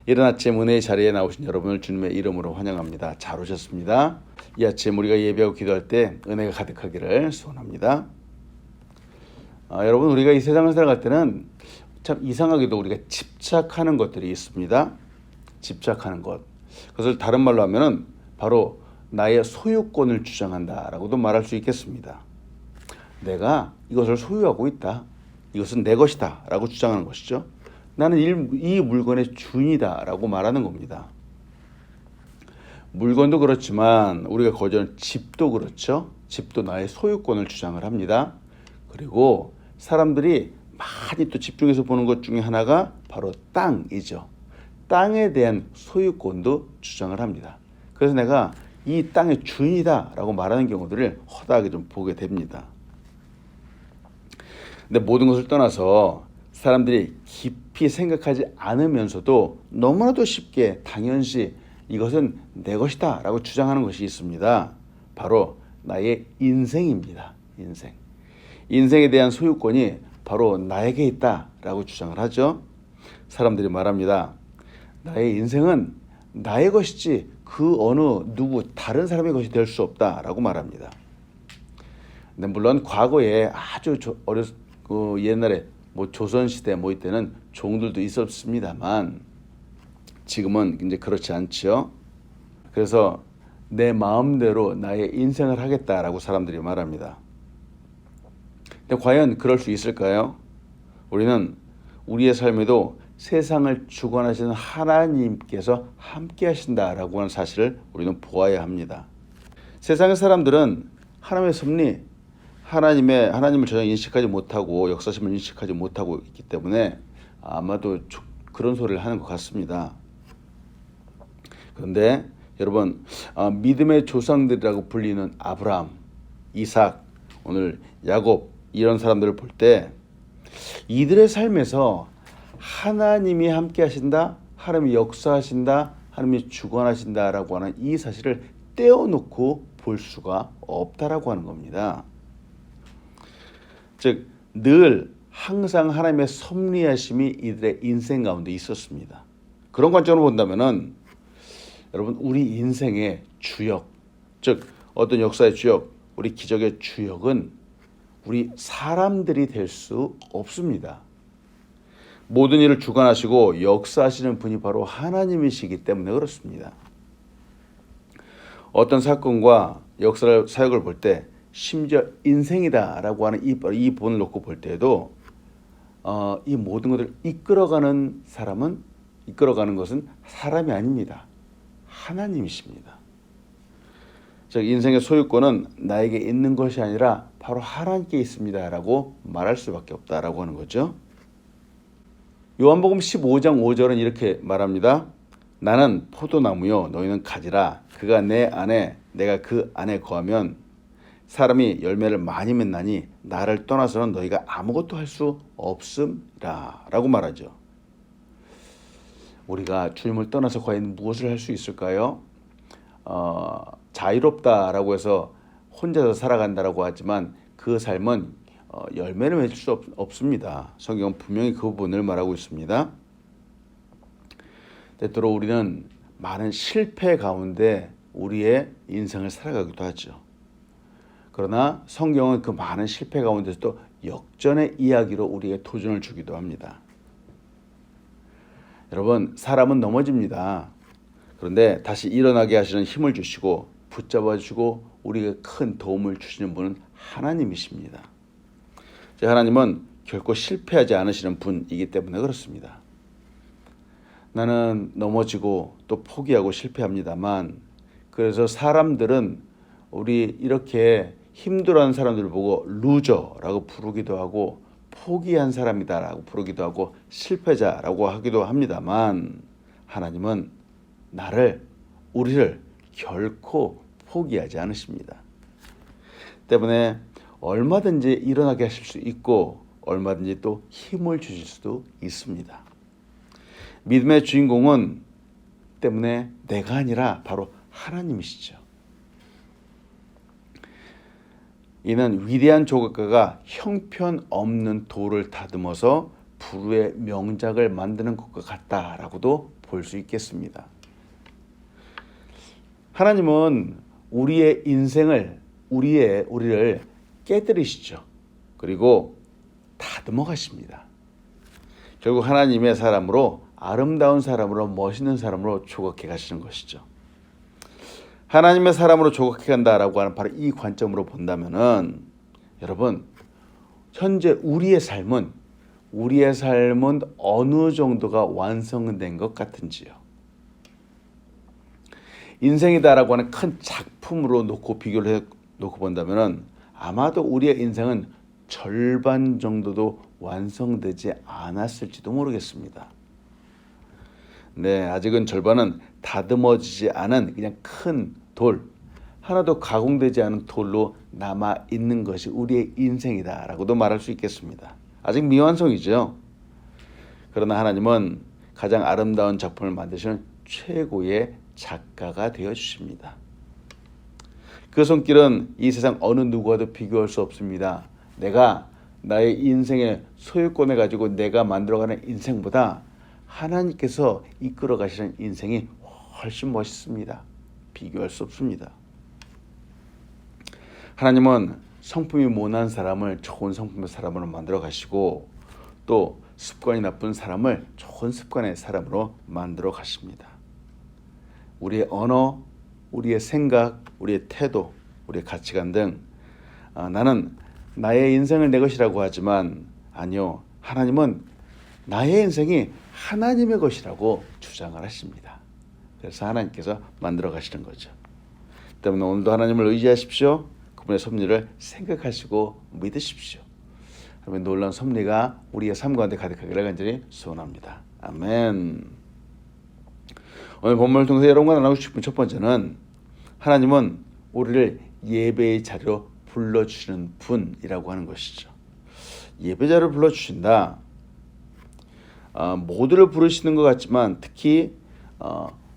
이른 아침 은혜의 자리에 나오신 여러분을 주님의 이름으로 환영합니다. 잘 오셨습니다. 이 아침 우리가 예배하고 기도할 때 은혜가 가득하기를 소원합니다. 여러분, 우리가 이 세상을 살아갈 때는 참 이상하게도 우리가 집착하는 것들이 있습니다. 집착하는 것. 그것을 다른 말로 하면은 바로 나의 소유권을 주장한다라고도 말할 수 있겠습니다. 내가 이것을 소유하고 있다. 이것은 내 것이다 라고 주장하는 것이죠. 나는 이 물건의 주인이다 라고 말하는 겁니다. 물건도 그렇지만 우리가 거주하는 집도 그렇죠. 집도 나의 소유권을 주장을 합니다. 그리고 사람들이 많이 또 집중해서 보는 것 중에 하나가 바로 땅이죠. 땅에 대한 소유권도 주장을 합니다. 그래서 내가 이 땅의 주인이다 라고 말하는 경우들을 허다하게 좀 보게 됩니다. 근데 모든 것을 떠나서 사람들이 깊이 생각하지 않으면서도 너무나도 쉽게 당연시 이것은 내 것이다 라고 주장하는 것이 있습니다. 바로 나의 인생입니다. 인생에 대한 소유권이 바로 나에게 있다 라고 주장을 하죠. 사람들이 말합니다. 나의 인생은 나의 것이지 그 어느 누구 다른 사람의 것이 될 수 없다 라고 말합니다. 근데 물론 과거에 아주 옛날에 조선시대 이때는 종들도 있었습니다만 지금은 이제 그렇지 않죠. 그래서 내 마음대로 나의 인생을 하겠다라고 사람들이 말합니다. 근데 과연 그럴 수 있을까요? 우리는 우리의 삶에도 세상을 주관하시는 하나님께서 함께 하신다라고 하는 사실을 우리는 보아야 합니다. 세상의 사람들은 하나님의 섭리, 하나님을 전혀 인식하지 못하고 역사심을 인식하지 못하고 있기 때문에 아마도 그런 소리를 하는 것 같습니다. 그런데 여러분, 믿음의 조상들이라고 불리는 아브라함, 이삭, 오늘 야곱 이런 사람들을 볼 때 이들의 삶에서 하나님이 함께 하신다, 하나님이 역사하신다, 하나님이 주관하신다라고 하는 이 사실을 떼어놓고 볼 수가 없다라고 하는 겁니다. 즉, 늘 항상 하나님의 섭리하심이 이들의 인생 가운데 있었습니다. 그런 관점으로 본다면은 여러분, 우리 인생의 주역, 즉 어떤 역사의 주역, 우리 기적의 주역은 우리 사람들이 될 수 없습니다. 모든 일을 주관하시고 역사하시는 분이 바로 하나님이시기 때문에 그렇습니다. 어떤 사건과 역사를 사역을 볼 때 심지어 인생이다라고 하는 이 본을 놓고 볼 때에도 이 모든 것을 이끌어가는 것은 사람이 아닙니다. 하나님이십니다. 즉 인생의 소유권은 나에게 있는 것이 아니라 바로 하나님께 있습니다라고 말할 수밖에 없다라고 하는 거죠. 요한복음 15장 5절은 이렇게 말합니다. 나는 포도나무요 너희는 가지라. 그가 내 안에 내가 그 안에 거하면 사람이 열매를 많이 맺나니 나를 떠나서는 너희가 아무것도 할 수 없음이라 라고 말하죠. 우리가 주님을 떠나서 과연 무엇을 할 수 있을까요? 자유롭다라고 해서 혼자서 살아간다라고 하지만 그 삶은 열매를 맺을 수 없습니다. 성경은 분명히 그 부분을 말하고 있습니다. 때때로 우리는 많은 실패 가운데 우리의 인생을 살아가기도 하죠. 그러나 성경은 그 많은 실패 가운데서 또 역전의 이야기로 우리에게 도전을 주기도 합니다. 여러분, 사람은 넘어집니다. 그런데 다시 일어나게 하시는 힘을 주시고 붙잡아 주시고 우리에게 큰 도움을 주시는 분은 하나님이십니다. 하나님은 결코 실패하지 않으시는 분이기 때문에 그렇습니다. 나는 넘어지고 또 포기하고 실패합니다만 그래서 사람들은 우리 이렇게 힘들어하는 사람들을 보고 루저라고 부르기도 하고 포기한 사람이다라고 부르기도 하고 실패자라고 하기도 합니다만 하나님은 우리를 결코 포기하지 않으십니다. 때문에 얼마든지 일어나게 하실 수 있고 얼마든지 또 힘을 주실 수도 있습니다. 믿음의 주인공은 때문에 내가 아니라 바로 하나님이시죠. 이는 위대한 조각가가 형편없는 돌을 다듬어서 불후의 명작을 만드는 것과 같다라고도 볼 수 있겠습니다. 하나님은 우리의 인생을 우리를 깨뜨리시죠. 그리고 다듬어 가십니다. 결국 하나님의 사람으로 아름다운 사람으로 멋있는 사람으로 조각해 가시는 것이죠. 하나님의 사람으로 조각해 간다라고 하는 바로 이 관점으로 본다면은 여러분 현재 우리의 삶은 어느 정도가 완성된 것 같은지요. 인생이다라고 하는 큰 작품으로 비교를 해놓고 본다면은 아마도 우리의 인생은 절반 정도도 완성되지 않았을지도 모르겠습니다. 네, 아직은 절반은 다듬어지지 않은 그냥 큰 돌, 하나도 가공되지 않은 돌로 남아 있는 것이 우리의 인생이다라고도 말할 수 있겠습니다. 아직 미완성이죠. 그러나 하나님은 가장 아름다운 작품을 만드시는 최고의 작가가 되어 주십니다. 그 손길은 이 세상 어느 누구와도 비교할 수 없습니다. 내가 나의 인생의 소유권을 가지고 내가 만들어가는 인생보다 하나님께서 이끌어 가시는 인생이 훨씬 멋있습니다. 비교할 수 없습니다. 하나님은 성품이 모난 사람을 좋은 성품의 사람으로 만들어 가시고 또 습관이 나쁜 사람을 좋은 습관의 사람으로 만들어 가십니다. 우리의 언어, 우리의 생각, 우리의 태도, 우리의 가치관 등 나는 나의 인생을 내 것이라고 하지만 아니요. 하나님은 나의 인생이 하나님의 것이라고 주장을 하십니다. 그래서 하나님께서 만들어 가시는 거죠. 때문에 오늘도 하나님을 의지하십시오. 그분의 섭리를 생각하시고 믿으십시오. 그러면 놀라운 섭리가 우리의 삶 가운데 가득하기를 간절히 소원합니다. 아멘. 오늘 본문을 통해서 여러분과 나누고 싶은 첫 번째는 하나님은 우리를 예배의 자리로 불러주시는 분이라고 하는 것이죠. 예배 자리로 불러주신다. 모두를 부르시는 것 같지만 특히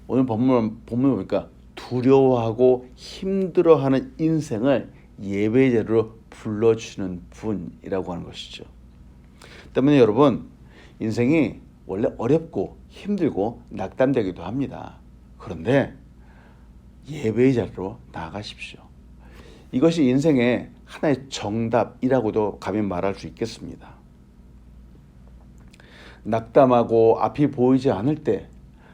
오늘 본문 보니까 두려워하고 힘들어하는 인생을 예배 자리로 불러주시는 분이라고 하는 것이죠. 때문에 여러분 인생이 원래 어렵고 힘들고 낙담되기도 합니다. 그런데 예배의 자리로 나아가십시오. 이것이 인생의 하나의 정답이라고도 감히 말할 수 있겠습니다. 낙담하고 앞이 보이지 않을 때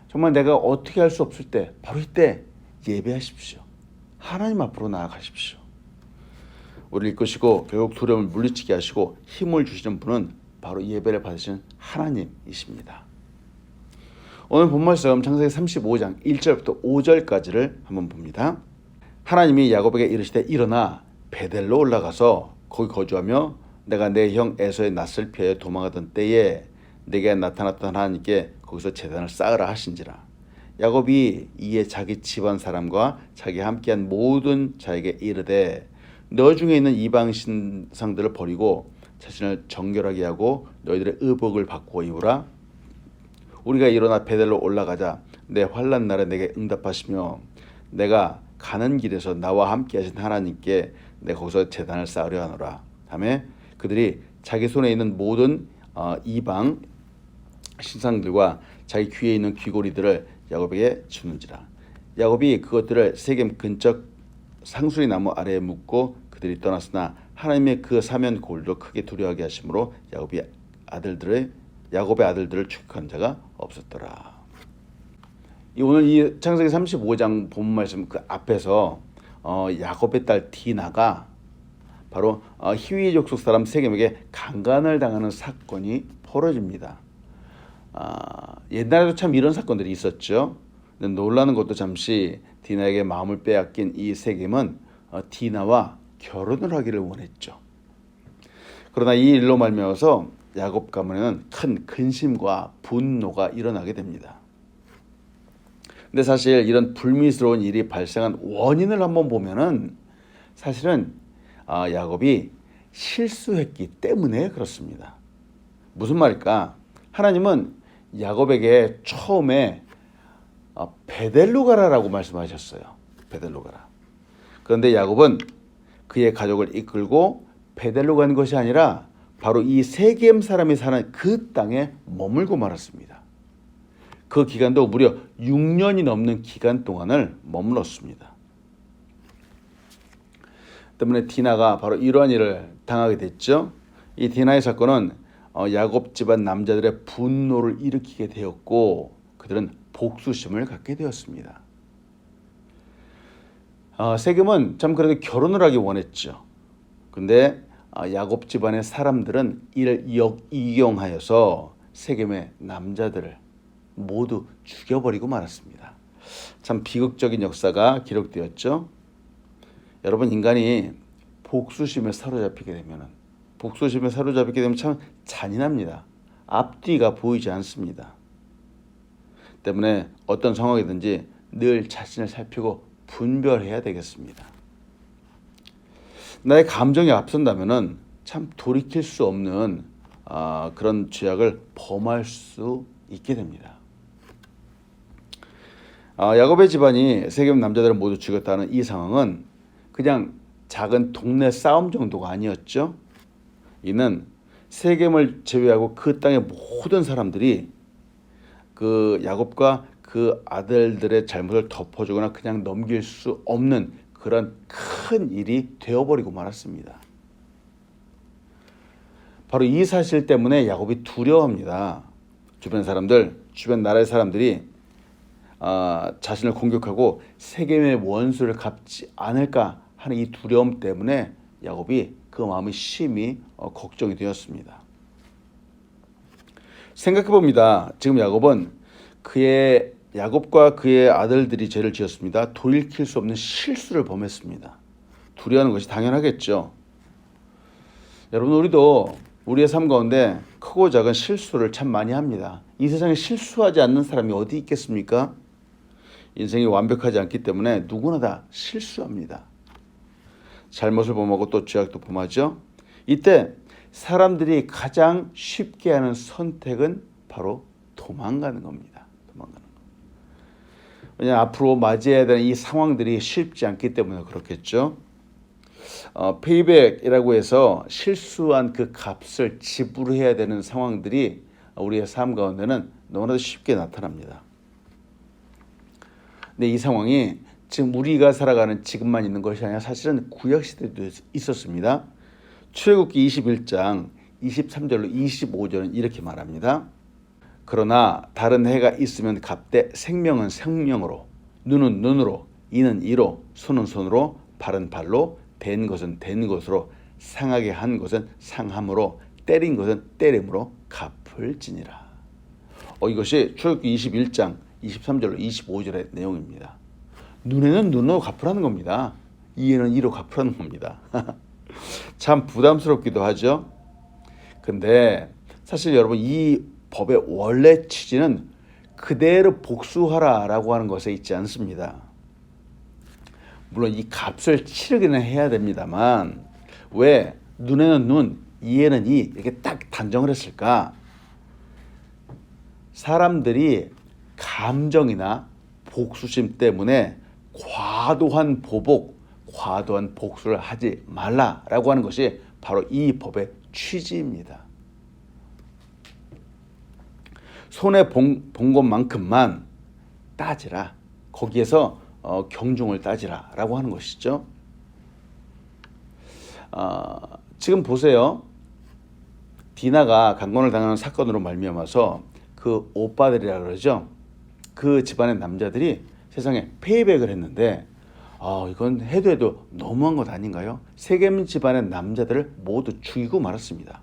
정말 내가 어떻게 할 수 없을 때 바로 이때 예배하십시오. 하나님 앞으로 나아가십시오. 우리를 이끄시고 결국 두려움을 물리치게 하시고 힘을 주시는 분은 바로 예배를 받으시는 하나님이십니다. 오늘 본 말씀 창세기 35장 1절부터 5절까지를 한번 봅니다. 하나님이 야곱에게 이르시되 일어나 베델로 올라가서 거기 거주하며 내가 내 형 에서의 낯을 피하여 도망하던 때에 내게 나타났던 하나님께 거기서 제단을 쌓으라 하신지라. 야곱이 이에 자기 집안 사람과 자기 함께한 모든 자에게 이르되 너 중에 있는 이방 신상들을 버리고 자신을 정결하게 하고 너희들의 의복을 바꾸어 입으라. 우리가 일어나 베델로 올라가자. 내 환난 날에 내게 응답하시며 내가 가는 길에서 나와 함께 하신 하나님께 내가 거기서 제단을 쌓으려 하노라. 다음에 그들이 자기 손에 있는 모든 이방 신상들과 자기 귀에 있는 귀고리들을 야곱에게 주는지라. 야곱이 그것들을 세겜 근처 상수리 나무 아래에 묻고 그들이 떠났으나 하나님의 그 사면 골도 크게 두려워하게 하심으로 야곱의 아들들을 축복한 자가 없었더라. 오늘 이 창세기 35장 본 말씀 그 앞에서 야곱의 딸 디나가 바로 히위 족속 사람 세겜에게 강간을 당하는 사건이 벌어집니다. 옛날에도 참 이런 사건들이 있었죠. 근데 놀라는 것도 잠시 디나에게 마음을 빼앗긴 이 세겜은 디나와 결혼을 하기를 원했죠. 그러나 이 일로 말미암아서 야곱 가문에는 큰 근심과 분노가 일어나게 됩니다. 근데 사실 이런 불미스러운 일이 발생한 원인을 한번 보면은 사실은 야곱이 실수했기 때문에 그렇습니다. 무슨 말일까? 하나님은 야곱에게 처음에 베델로 가라라고 말씀하셨어요. 베델로 가라. 그런데 야곱은 그의 가족을 이끌고 베델로 간 것이 아니라 바로 이 세겜 사람이 사는 그 땅에 머물고 말았습니다. 그 기간도 무려 6년이 넘는 기간 동안을 머물렀습니다. 때문에 디나가 바로 이러한 일을 당하게 됐죠. 이 디나의 사건은 야곱 집안 남자들의 분노를 일으키게 되었고 그들은 복수심을 갖게 되었습니다. 세겜은 참 그래도 결혼을 하기 원했죠. 근데 야곱 집안의 사람들은 이를 이용하여서 세겜의 남자들을 모두 죽여버리고 말았습니다. 참 비극적인 역사가 기록되었죠. 여러분, 인간이 복수심에 사로잡히게 되면 참 잔인합니다. 앞뒤가 보이지 않습니다. 때문에 어떤 상황이든지 늘 자신을 살피고 분별해야 되겠습니다. 나의 감정이 앞선다면은 참 돌이킬 수 없는 그런 죄악을 범할 수 있게 됩니다. 야곱의 집안이 세겜 남자들을 모두 죽였다는 이 상황은 그냥 작은 동네 싸움 정도가 아니었죠. 이는 세겜을 제외하고 그 땅의 모든 사람들이 그 야곱과 그 아들들의 잘못을 덮어주거나 그냥 넘길 수 없는 그런 큰 일이 되어버리고 말았습니다. 바로 이 사실 때문에 야곱이 두려워합니다. 주변 나라의 사람들이 자신을 공격하고 세겜의 원수를 갚지 않을까 하는 이 두려움 때문에 야곱이 그 마음이 심히 걱정이 되었습니다. 생각해 봅니다. 지금 야곱과 그의 아들들이 죄를 지었습니다. 돌이킬 수 없는 실수를 범했습니다. 두려워하는 것이 당연하겠죠. 여러분, 우리도 우리의 삶 가운데 크고 작은 실수를 참 많이 합니다. 이 세상에 실수하지 않는 사람이 어디 있겠습니까? 인생이 완벽하지 않기 때문에 누구나 다 실수합니다. 잘못을 범하고 또 죄악도 범하죠. 이때 사람들이 가장 쉽게 하는 선택은 바로 도망가는 겁니다. 왜냐하면 앞으로 맞이해야 되는 이 상황들이 쉽지 않기 때문에 그렇겠죠. 페이백이라고 해서 실수한 그 값을 지불해야 되는 상황들이 우리의 삶 가운데는 너무나도 쉽게 나타납니다. 근데 이 상황이 지금 우리가 살아가는 지금만 있는 것이 아니라 사실은 구약시대도 있었습니다. 출애굽기 21장 23절로 25절은 이렇게 말합니다. 그러나 다른 해가 있으면 갑되 생명은 생명으로, 눈은 눈으로, 이는 이로, 손은 손으로, 발은 발로, 된 것은 된 것으로, 상하게 한 것은 상함으로, 때린 것은 때림으로 갚을지니라. 이것이 출애굽기 21장 23절로 25절의 내용입니다. 눈에는 눈으로 갚으라는 겁니다. 이에는 이로 갚으라는 겁니다. 참 부담스럽기도 하죠. 근데 사실 여러분, 이 법의 원래 취지는 그대로 복수하라라고 하는 것에 있지 않습니다. 물론 이 값을 치르기는 해야 됩니다만 왜 눈에는 눈, 이에는 이 이렇게 딱 단정을 했을까? 사람들이 감정이나 복수심 때문에 과도한 복수를 하지 말라라고 하는 것이 바로 이 법의 취지입니다. 손해 본 것만큼만 따지라. 거기에서 경중을 따지라라고 하는 것이죠. 지금 보세요. 디나가 강권을 당하는 사건으로 말미암아서 그 오빠들이라 그러죠. 그 집안의 남자들이 세상에 페이백을 했는데 이건 해도 너무한 것 아닌가요? 세겜 집안의 남자들을 모두 죽이고 말았습니다.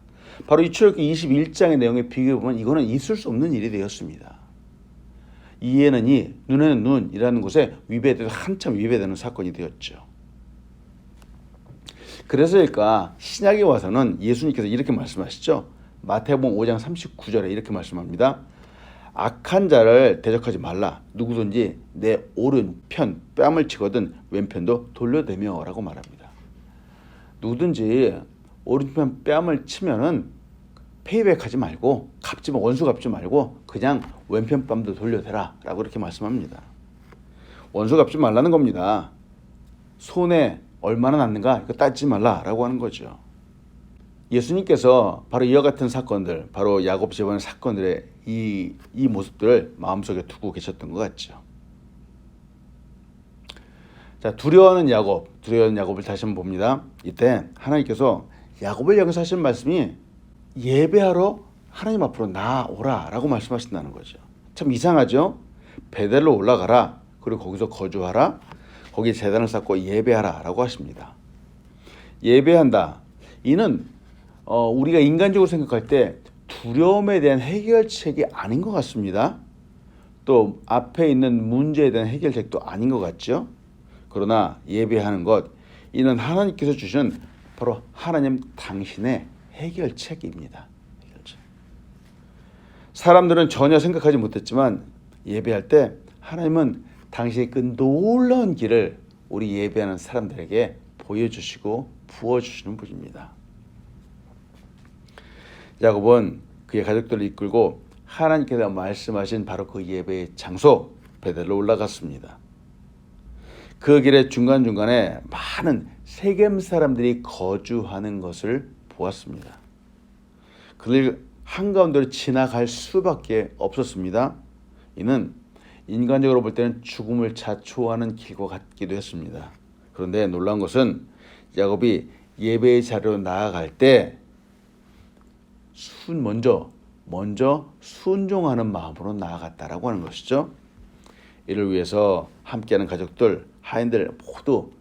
바로 이 출애굽기 21장의 내용에 비교해보면 이거는 있을 수 없는 일이 되었습니다. 이에는 이, 눈에는 눈이라는 것에 한참 위배되는 사건이 되었죠. 그래서일까 신약에 와서는 예수님께서 이렇게 말씀하시죠. 마태복음 5장 39절에 이렇게 말씀합니다. 악한 자를 대적하지 말라. 누구든지 내 오른편 뺨을 치거든 왼편도 돌려대며 라고 말합니다. 누구든지 오른편 뺨을 치면은 페이백하지 말고 원수 갚지 말고 그냥 왼편 뺨도 돌려대라 라고 이렇게 말씀합니다. 원수 갚지 말라는 겁니다. 손에 얼마나 났는가 이거 따지지 말라라고 하는 거죠. 예수님께서 바로 이와 같은 사건들, 바로 야곱 집안의 사건들의 이 모습들을 마음속에 두고 계셨던 것 같죠. 자, 두려워하는 야곱을 다시 한번 봅니다. 이때 하나님께서 야곱을 향해서 하신 말씀이 예배하러 하나님 앞으로 나오라 라고 말씀하신다는 거죠. 참 이상하죠? 베델로 올라가라, 그리고 거기서 거주하라, 거기에 제단을 쌓고 예배하라 라고 하십니다. 예배한다, 이는 우리가 인간적으로 생각할 때 두려움에 대한 해결책이 아닌 것 같습니다. 또 앞에 있는 문제에 대한 해결책도 아닌 것 같죠. 그러나 예배하는 것, 이는 하나님께서 주신 바로 하나님 당신의 해결책입니다. 해결책. 사람들은 전혀 생각하지 못했지만 예배할 때 하나님은 당신의 그 놀라운 길을 우리 예배하는 사람들에게 보여주시고 부어주시는 분입니다. 야곱은 그의 가족들을 이끌고 하나님께서 말씀하신 바로 그 예배의 장소 베델로 올라갔습니다. 그 길의 중간중간에 많은 세겜 사람들이 거주하는 것을 보았습니다. 그들 한가운데로 지나갈 수밖에 없었습니다. 이는 인간적으로 볼 때는 죽음을 자초하는 길과 같기도 했습니다. 그런데 놀라운 것은 야곱이 예배의 자리로 나아갈 때 먼저 순종하는 마음으로 나아갔다라고 하는 것이죠. 이를 위해서 함께하는 가족들, 하인들 모두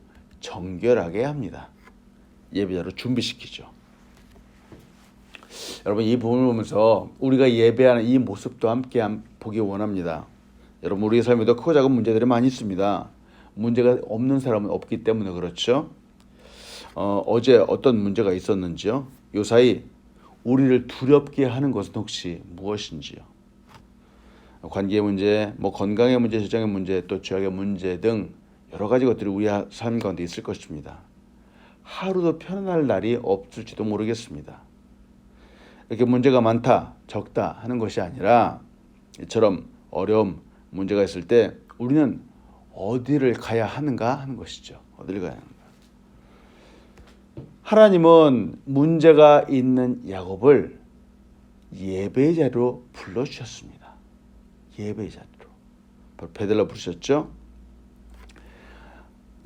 정결하게 합니다. 예배자로 준비시키죠. 여러분, 이 부분을 보면서 우리가 예배하는 이 모습도 함께 보기 원합니다. 여러분, 우리의 삶에도 크고 작은 문제들이 많이 있습니다. 문제가 없는 사람은 없기 때문에 그렇죠. 어제 어떤 문제가 있었는지요? 요사이 우리를 두렵게 하는 것은 혹시 무엇인지요? 관계의 문제, 건강의 문제, 재정의 문제, 또 죄악의 문제 등 여러 가지 것들이 우리 삶 가운데 있을 것입니다. 하루도 편안할 날이 없을지도 모르겠습니다. 이렇게 문제가 많다, 적다 하는 것이 아니라 이처럼 어려움, 문제가 있을 때 우리는 어디를 가야 하는가 하는 것이죠. 어디를 가야 하는가. 하나님은 문제가 있는 야곱을 예배의 자리로 불러주셨습니다. 예배의 자리로. 바로 베델로 부르셨죠.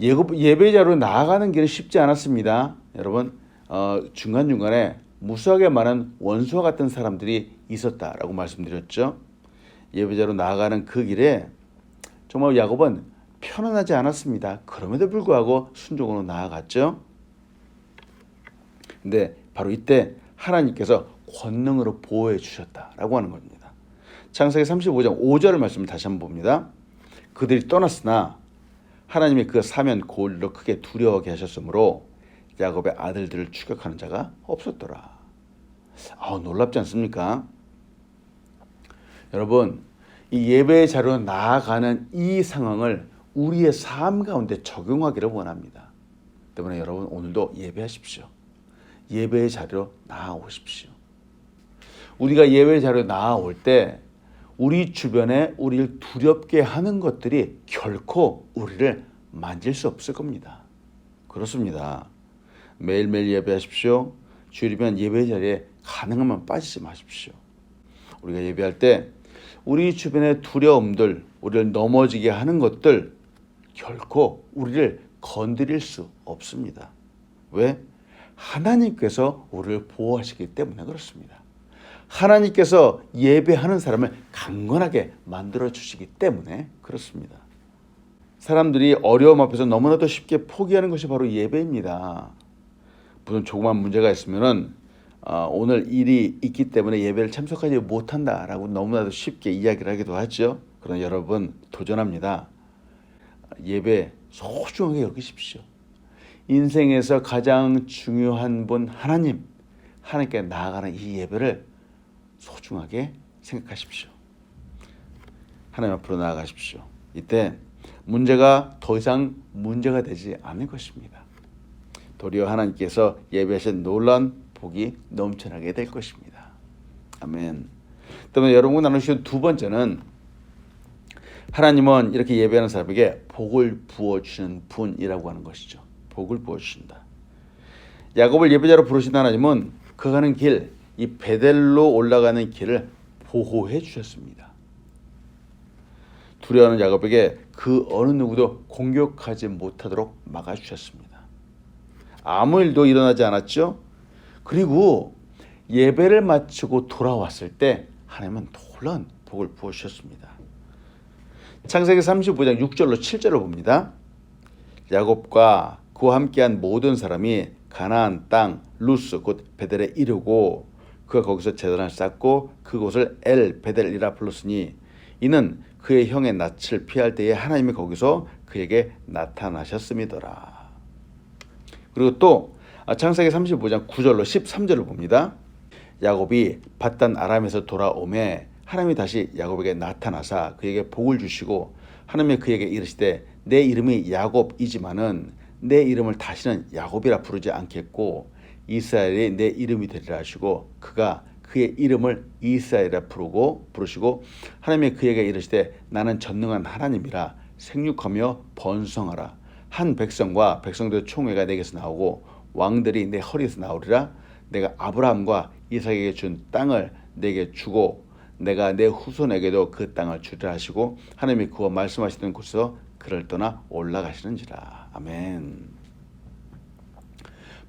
예배의 자리로 나아가는 길은 쉽지 않았습니다. 여러분, 중간중간에 무수하게 많은 원수와 같은 사람들이 있었다라고 말씀드렸죠. 예배자로 나아가는 그 길에 정말 야곱은 편안하지 않았습니다. 그럼에도 불구하고 순종으로 나아갔죠. 근데 바로 이때 하나님께서 권능으로 보호해 주셨다라고 하는 겁니다. 창세기 35장 5절의 말씀을 다시 한번 봅니다. 그들이 떠났으나 하나님이 그 사면 고을로 크게 두려워하게 하셨으므로 야곱의 아들들을 추격하는 자가 없었더라. 놀랍지 않습니까? 여러분, 이 예배의 자리로 나아가는 이 상황을 우리의 삶 가운데 적용하기를 원합니다. 때문에 여러분, 오늘도 예배하십시오. 예배의 자리로 나아오십시오. 우리가 예배의 자리로 나아올 때 우리 주변에 우리를 두렵게 하는 것들이 결코 우리를 만질 수 없을 겁니다. 그렇습니다. 매일매일 예배하십시오. 주일이면 예배의 자리에 가능하면 빠지지 마십시오. 우리가 예배할 때 우리 주변의 두려움들, 우리를 넘어지게 하는 것들 결코 우리를 건드릴 수 없습니다. 왜? 하나님께서 우리를 보호하시기 때문에 그렇습니다. 하나님께서 예배하는 사람을 강건하게 만들어 주시기 때문에 그렇습니다. 사람들이 어려움 앞에서 너무나도 쉽게 포기하는 것이 바로 예배입니다. 무슨 조그만 문제가 있으면은 오늘 일이 있기 때문에 예배를 참석하지 못한다라고 너무나도 쉽게 이야기를 하기도 하죠. 그러나 여러분, 도전합니다. 예배 소중하게 여기십시오. 인생에서 가장 중요한 분 하나님께 나아가는 이 예배를 소중하게 생각하십시오. 하나님 앞으로 나아가십시오. 이때 문제가 더 이상 문제가 되지 않을 것입니다. 도리어 하나님께서 예배하신 놀라운 복이 넘쳐나게 될 것입니다. 아멘. 때문에 여러분과 나누신 두 번째는 하나님은 이렇게 예배하는 사람에게 복을 부어주시는 분이라고 하는 것이죠. 복을 부어주신다. 야곱을 예배자로 부르신 하나님은 그 가는 길, 이 베델로 올라가는 길을 보호해 주셨습니다. 두려워하는 야곱에게 그 어느 누구도 공격하지 못하도록 막아주셨습니다. 아무 일도 일어나지 않았죠. 그리고 예배를 마치고 돌아왔을 때 하나님은 놀라운 복을 부어주셨습니다. 창세기 35장 6절로 7절을 봅니다. 야곱과 그와 함께한 모든 사람이 가나안 땅 루스 곧 베델에 이르고 그가 거기서 제단을 쌓고 그곳을 엘 베델이라 불렀으니 이는 그의 형의 낯을 피할 때에 하나님이 거기서 그에게 나타나셨음이더라. 그리고 또 창세기 35장 9절로 13절을 봅니다. 야곱이 밧단 아람에서 돌아오매 하나님이 다시 야곱에게 나타나사 그에게 복을 주시고 하나님이 그에게 이르시되 내 이름이 야곱이지만은 내 이름을 다시는 야곱이라 부르지 않겠고 이스라엘이 내 이름이 되리라 하시고 그가 그의 이름을 이스라엘이라 부르시고 하나님이 그에게 이르시되 나는 전능한 하나님이라 생육하며 번성하라. 한 백성과 백성들의 총회가 내게서 나오고 왕들이 내 허리에서 나오리라. 내가 아브라함과 이삭에게 준 땅을 내게 주고 내가 내 후손에게도 그 땅을 주리라 하시고 하나님이 그와 말씀하시던 곳에서 그를 떠나 올라가시는지라. 아멘.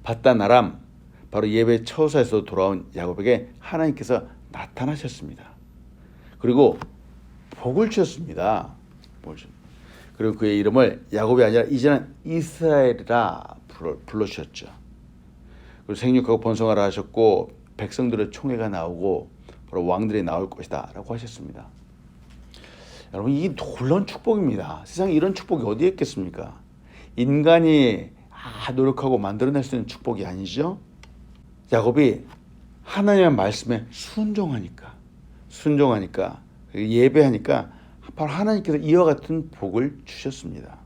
밧단 아람, 바로 예배 처소에서 돌아온 야곱에게 하나님께서 나타나셨습니다. 그리고 복을 주셨습니다. 그리고 그의 이름을 야곱이 아니라 이제는 이스라엘이라 불러주셨죠. 그리고 생육하고 번성하라 하셨고 백성들의 총회가 나오고 바로 왕들이 나올 것이다 라고 하셨습니다. 여러분, 이 놀라운 축복입니다. 세상에 이런 축복이 어디에 있겠습니까? 인간이 노력하고 만들어낼 수 있는 축복이 아니죠. 야곱이 하나님의 말씀에 순종하니까 예배하니까 바로 하나님께서 이와 같은 복을 주셨습니다.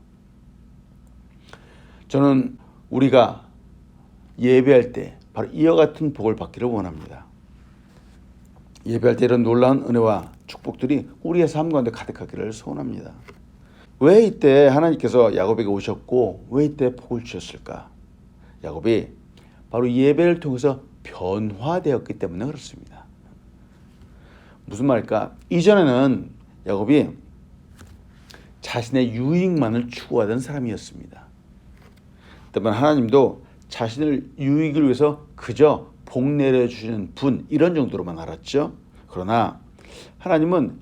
저는 우리가 예배할 때 바로 이와 같은 복을 받기를 원합니다. 예배할 때 이런 놀라운 은혜와 축복들이 우리의 삶 가운데 가득하기를 소원합니다. 왜 이때 하나님께서 야곱에게 오셨고 왜 이때 복을 주셨을까? 야곱이 바로 예배를 통해서 변화되었기 때문에 그렇습니다. 무슨 말일까? 이전에는 야곱이 자신의 유익만을 추구하던 사람이었습니다. 때문에 하나님도 자신을 유익을 위해서 그저 복 내려주시는 분 이런 정도로만 알았죠. 그러나 하나님은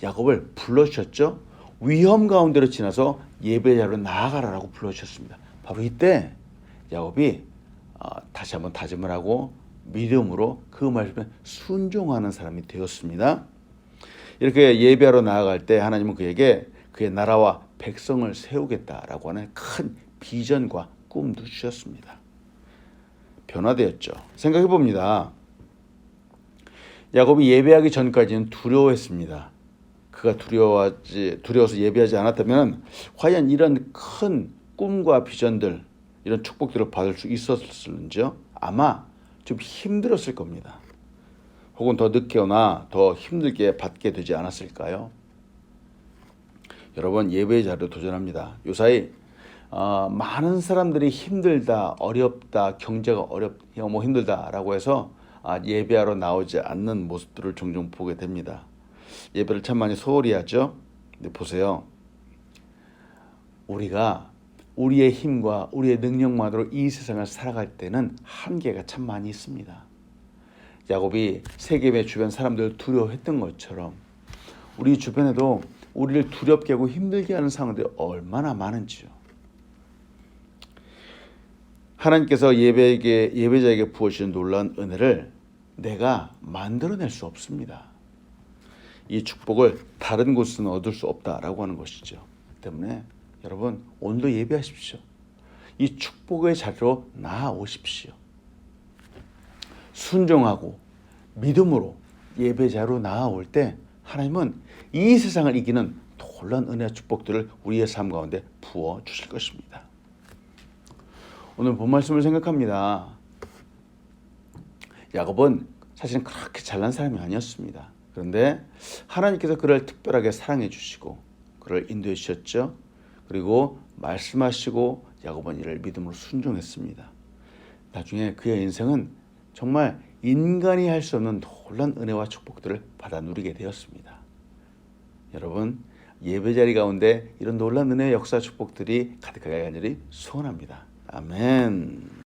야곱을 불러주셨죠. 위험 가운데로 지나서 예배자로 나아가라라고 불러주셨습니다. 바로 이때 야곱이 다시 한번 다짐을 하고 믿음으로 그 말씀에 순종하는 사람이 되었습니다. 이렇게 예배하러 나아갈 때 하나님은 그에게 그의 나라와 백성을 세우겠다라고 하는 큰 비전과 꿈도 주셨습니다. 변화되었죠. 생각해 봅니다. 야곱이 예배하기 전까지는 두려워했습니다. 그가 두려워서 예배하지 않았다면 과연 이런 큰 꿈과 비전들, 이런 축복들을 받을 수 있었을는지요? 아마 좀 힘들었을 겁니다. 혹은 더 늦게 오나 더 힘들게 받게 되지 않았을까요? 여러분, 예배의 자리로 도전합니다. 요사이 많은 사람들이 힘들다, 어렵다, 경제가 힘들다라고 해서 예배하러 나오지 않는 모습들을 종종 보게 됩니다. 예배를 참 많이 소홀히 하죠. 근데 보세요. 우리가 우리의 힘과 우리의 능력만으로 이 세상을 살아갈 때는 한계가 참 많이 있습니다. 야곱이 세겜의 주변 사람들을 두려워했던 것처럼 우리 주변에도 우리를 두렵게 하고 힘들게 하는 상황들이 얼마나 많은지요. 하나님께서 예배자에게 부어주신 놀라운 은혜를 내가 만들어낼 수 없습니다. 이 축복을 다른 곳에서는 얻을 수 없다라고 하는 것이죠. 때문에 여러분, 오늘도 예배하십시오. 이 축복의 자리로 나아오십시오. 순종하고 믿음으로 예배자로 나아올 때 하나님은 이 세상을 이기는 놀라운 은혜와 축복들을 우리의 삶 가운데 부어 주실 것입니다. 오늘 본 말씀을 생각합니다. 야곱은 사실은 그렇게 잘난 사람이 아니었습니다. 그런데 하나님께서 그를 특별하게 사랑해 주시고 그를 인도해 주셨죠. 그리고 말씀하시고 야곱은 이를 믿음으로 순종했습니다. 나중에 그의 인생은 정말 인간이 할 수 없는 놀라운 은혜와 축복들을 받아 누리게 되었습니다. 여러분, 예배자리 가운데 이런 놀라운 은혜의 역사 축복들이 가득하게 간절히 소원합니다. 아멘.